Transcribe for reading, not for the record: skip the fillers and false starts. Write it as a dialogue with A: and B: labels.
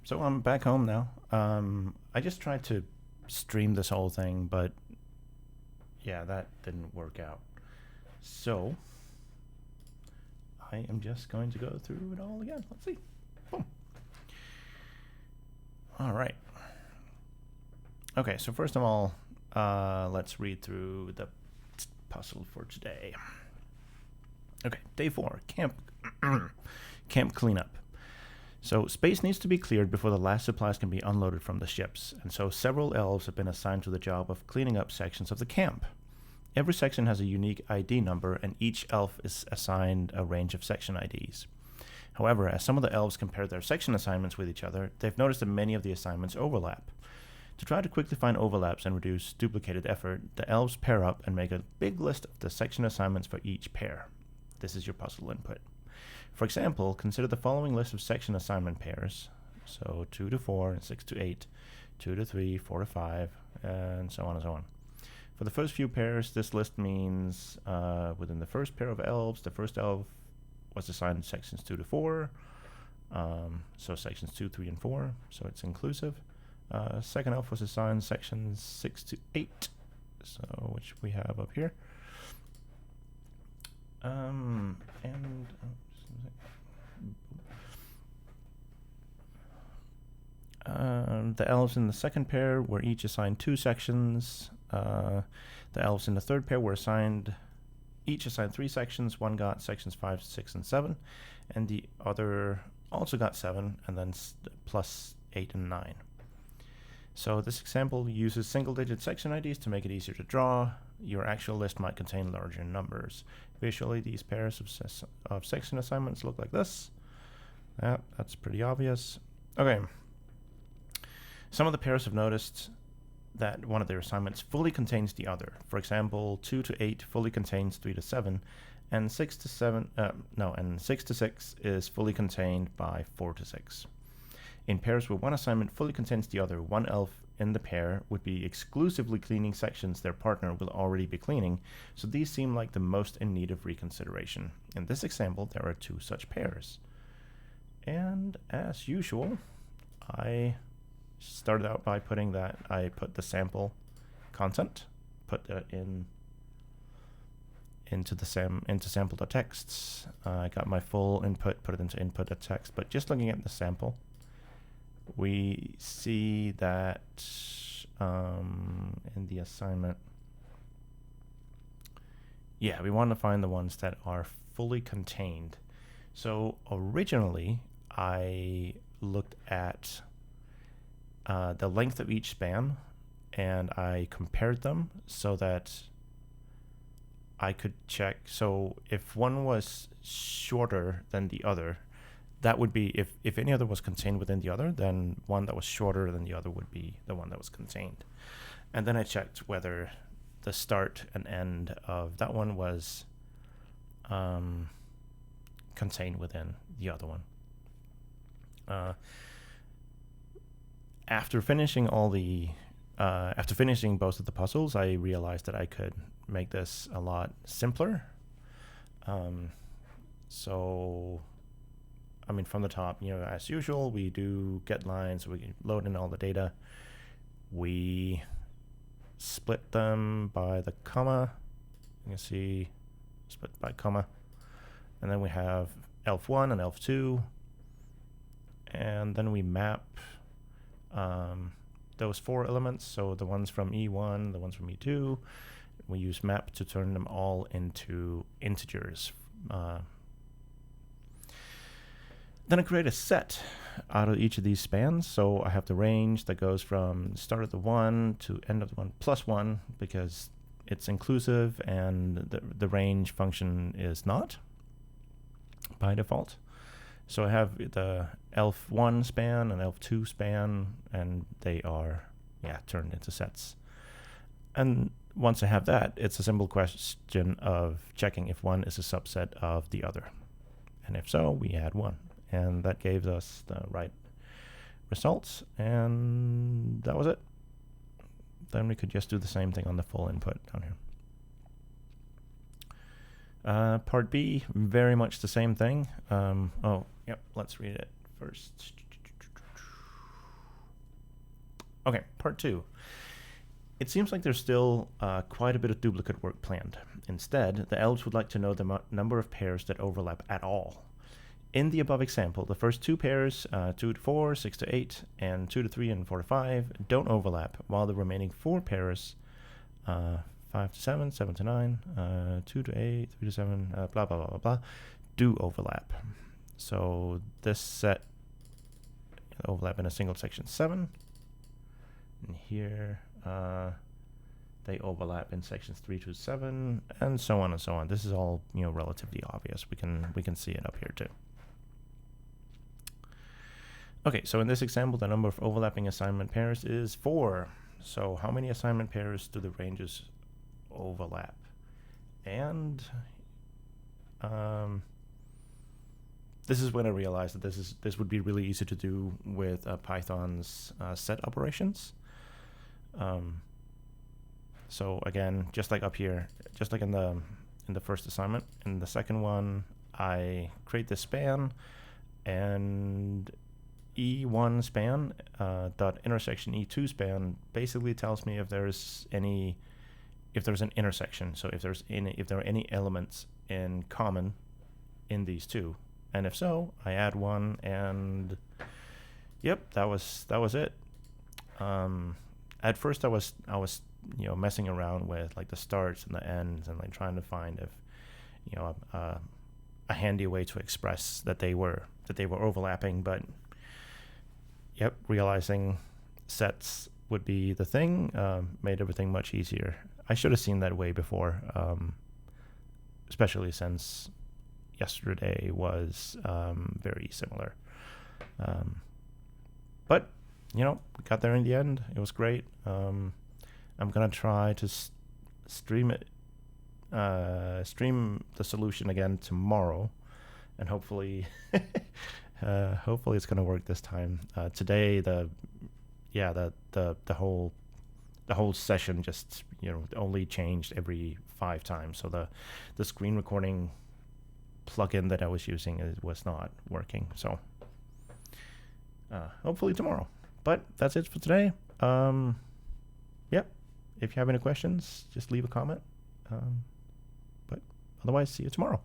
A: So I'm back home now. I just tried to stream this whole thing, but yeah, that didn't work out. So I am just going to go through it all again. Let's see. Boom. All right. Okay, so first of all, let's read through the puzzle for today. Okay, day 4, camp cleanup. So space needs to be cleared before the last supplies can be unloaded from the ships, and so several elves have been assigned to the job of cleaning up sections of the camp. Every section has a unique ID number, and each elf is assigned a range of section IDs. However, as some of the elves compare their section assignments with each other, they've noticed that many of the assignments overlap. To try to quickly find overlaps and reduce duplicated effort, the elves pair up and make a big list of the section assignments for each pair. This is your puzzle input. For example, consider the following list of section assignment pairs. So 2 to 4 and 6 to 8, 2 to 3, 4 to 5, and so on and so on. For the first few pairs, this list means within the first pair of elves, the first elf was assigned sections 2 to 4, so sections 2, 3, and 4, so it's inclusive. Second elf was assigned sections 6 to 8, so which we have up here. The elves in the second pair were each assigned 2 sections. The elves in the third pair were each assigned 3 sections. One got sections 5, 6, and 7, and the other also got 7, and then plus 8 and 9. So this example uses single-digit section IDs to make it easier to draw. Your actual list might contain larger numbers. Visually, these pairs of section assignments look like this. That's pretty obvious. Okay. Some of the pairs have noticed that one of their assignments fully contains the other. For example, 2 to 8 fully contains 3 to 7, and 6 to 6 is fully contained by 4 to 6. In pairs where one assignment fully contains the other, one elf in the pair would be exclusively cleaning sections their partner will already be cleaning, so these seem like the most in need of reconsideration. In this example, there are 2 such pairs. And as usual, I started out by putting that I put the sample content, put that into sample.texts. I got my full input, put it into input.text, but just looking at the sample, we see that in the assignment, we want to find the ones that are fully contained. So originally, I looked at the length of each span, and I compared them so that I could check. So if one was shorter than the other, that would be, if any other was contained within the other, then one that was shorter than the other would be the one that was contained. And then I checked whether the start and end of that one was contained within the other one. After finishing both of the puzzles, I realized that I could make this a lot simpler. So, I mean, from the top, as usual, we do get lines, we can load in all the data. We split them by the comma. You can see split by comma. And then we have elf1 and elf2. And then we map those 4 elements, so the ones from E1, the ones from E2. We use map to turn them all into integers. Then I create a set out of each of these spans. So I have the range that goes from start of the 1 to end of the 1 plus 1, because it's inclusive and the range function is not by default. So I have the elf1 span and elf2 span, and they are turned into sets. And once I have that, it's a simple question of checking if one is a subset of the other. And if so, we add 1. And that gave us the right results, and that was it. Then we could just do the same thing on the full input down here. Part B, very much the same thing. Let's read it first. Okay, part 2. It seems like there's still quite a bit of duplicate work planned. Instead, the elves would like to know the number of pairs that overlap at all. In the above example, the first 2 pairs, 2 to 4, 6 to 8, and 2 to 3 and 4 to 5, don't overlap, while the remaining 4 pairs, 5 to 7, 7 to 9, 2 to 8, 3 to 7, blah, blah, blah, blah, blah, do overlap. So this set overlap in a single section 7. And here they overlap in sections 3 to 7, and so on and so on. This is all, relatively obvious. We can see it up here too. Okay, so in this example, the number of overlapping assignment pairs is 4. So how many assignment pairs do the ranges overlap? And this is when I realized that this would be really easy to do with Python's set operations. So again, just like up here, just like in the first assignment, in the second one, I create this span, and E1 span dot intersection E2 span basically tells me if there's an intersection. So if there are any elements in common in these two, and if so, I add one, and yep, that was it. At first, I was messing around with like the starts and the ends, and like trying to find if a handy way to express that they were overlapping, but yep, realizing sets would be the thing made everything much easier. I should have seen that way before, especially since yesterday was very similar. But we got there in the end. It was great. I'm gonna try to stream the solution again tomorrow, and hopefully it's gonna work this time. Today the whole session just only changed every 5 times, so the screen recording plugin that I was using was not working. So hopefully tomorrow. But that's it for today. Yep. If you have any questions, just leave a comment. But otherwise, see you tomorrow.